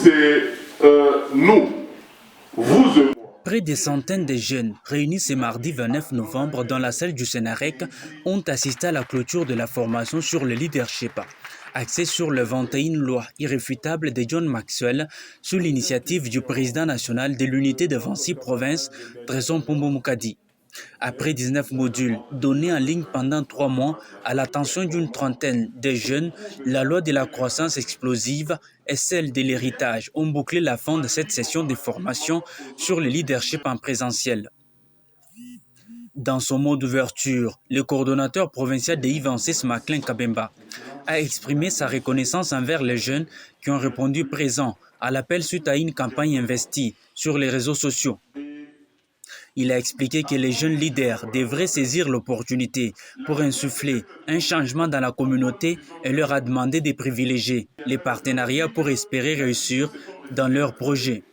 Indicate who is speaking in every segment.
Speaker 1: c'est nous, vous et moi.
Speaker 2: Près des centaines de jeunes réunis ce mardi 29 novembre dans la salle du Sénarec ont assisté à la clôture de la formation sur le leadership, axée sur les 21 lois irréfutables de John Maxwell sous l'initiative du président national de l'unité de 26 provinces, Tresson Pombo Mukadi. Après 19 modules donnés en ligne pendant 3 mois à l'attention d'une trentaine de jeunes, la loi de la croissance explosive et celle de l'héritage ont bouclé la fin de cette session de formation sur le leadership en présentiel. Dans son mot d'ouverture, le coordonnateur provincial de I26, Maclean Kabemba, a exprimé sa reconnaissance envers les jeunes qui ont répondu présent à l'appel suite à une campagne investie sur les réseaux sociaux. Il a expliqué que les jeunes leaders devraient saisir l'opportunité pour insuffler un changement dans la communauté et leur a demandé de privilégier les partenariats pour espérer réussir dans leurs projets.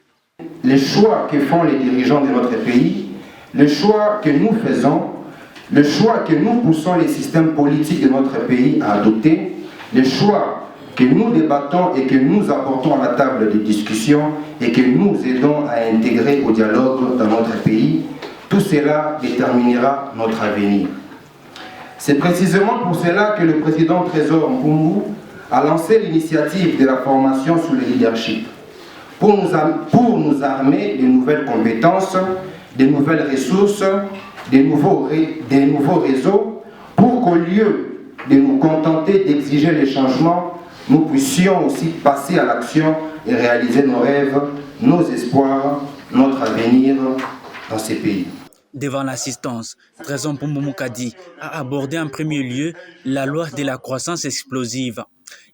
Speaker 3: Les choix que font les dirigeants de notre pays, les choix que nous faisons, le choix que nous poussons les systèmes politiques de notre pays à adopter, les choix que nous débattons et que nous apportons à la table de discussion et que nous aidons à intégrer au dialogue dans notre pays, tout cela déterminera notre avenir. C'est précisément pour cela que le président Trésor Mpumu a lancé l'initiative de la formation sur le leadership, pour nous armer de nouvelles compétences, de nouvelles ressources, de nouveaux réseaux, pour qu'au lieu de nous contenter d'exiger les changements, nous puissions aussi passer à l'action et réaliser nos rêves, nos espoirs, notre avenir dans ces pays.
Speaker 2: Devant l'assistance, Tresson Pombo Mukadi a abordé en premier lieu la loi de la croissance explosive.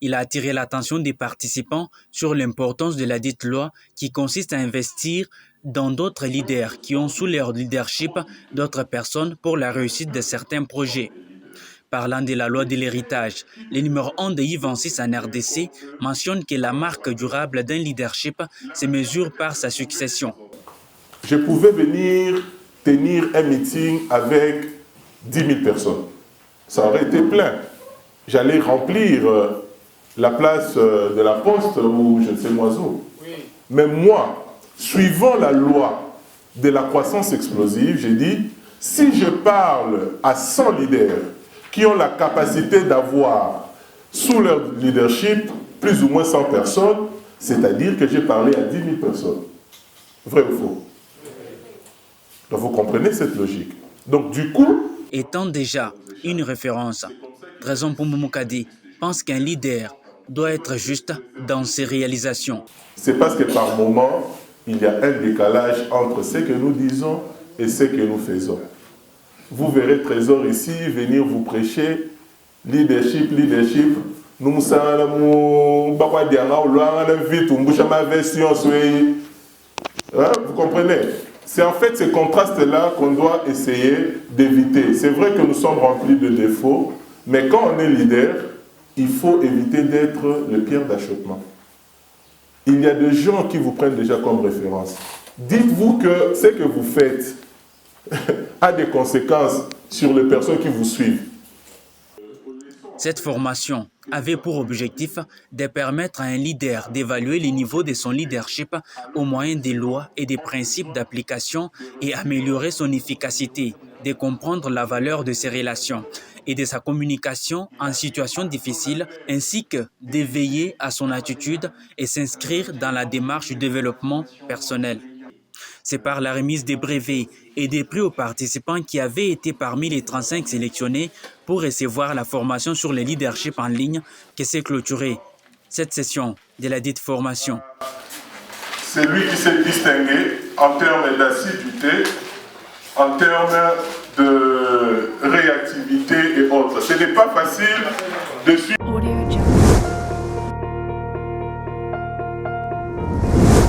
Speaker 2: Il a attiré l'attention des participants sur l'importance de la dite loi qui consiste à investir dans d'autres leaders qui ont sous leur leadership d'autres personnes pour la réussite de certains projets. Parlant de la loi de l'héritage, le numéro 1 de I26 en RDC mentionne que la marque durable d'un leadership se mesure par sa succession.
Speaker 1: Je pouvais venir tenir un meeting avec 10 000 personnes. Ça aurait été plein. J'allais remplir la place de la Poste ou je ne sais moi où. Mais moi, suivant la loi de la croissance explosive, j'ai dit, si je parle à 100 leaders qui ont la capacité d'avoir sous leur leadership plus ou moins 100 personnes, c'est-à-dire que j'ai parlé à 10 000 personnes. Vrai ou faux? Donc vous comprenez cette logique. Donc du coup...
Speaker 2: Étant déjà une référence, Tresson Pombo Mukadi pense qu'un leader doit être juste dans ses réalisations.
Speaker 1: C'est parce que par moment, il y a un décalage entre ce que nous disons et ce que nous faisons. Vous verrez Trésor ici venir vous prêcher leadership. Nous vous comprenez? C'est en fait ce contraste-là qu'on doit essayer d'éviter. C'est vrai que nous sommes remplis de défauts, mais quand on est leader, il faut éviter d'être le pierre d'achoppement. Il y a des gens qui vous prennent déjà comme référence. Dites-vous que ce que vous faites a des conséquences sur les personnes qui vous suivent.
Speaker 2: Cette formation avait pour objectif de permettre à un leader d'évaluer le niveau de son leadership au moyen des lois et des principes d'application et améliorer son efficacité, de comprendre la valeur de ses relations et de sa communication en situation difficile, ainsi que de veiller à son attitude et s'inscrire dans la démarche du développement personnel. C'est par la remise des brevets et des prix aux participants qui avaient été parmi les 35 sélectionnés pour recevoir la formation sur le leadership en ligne que s'est clôturée cette session de la dite formation.
Speaker 1: C'est lui qui s'est distingué en termes d'assiduité, en termes de réactivité et autres. Ce n'est pas facile de suivre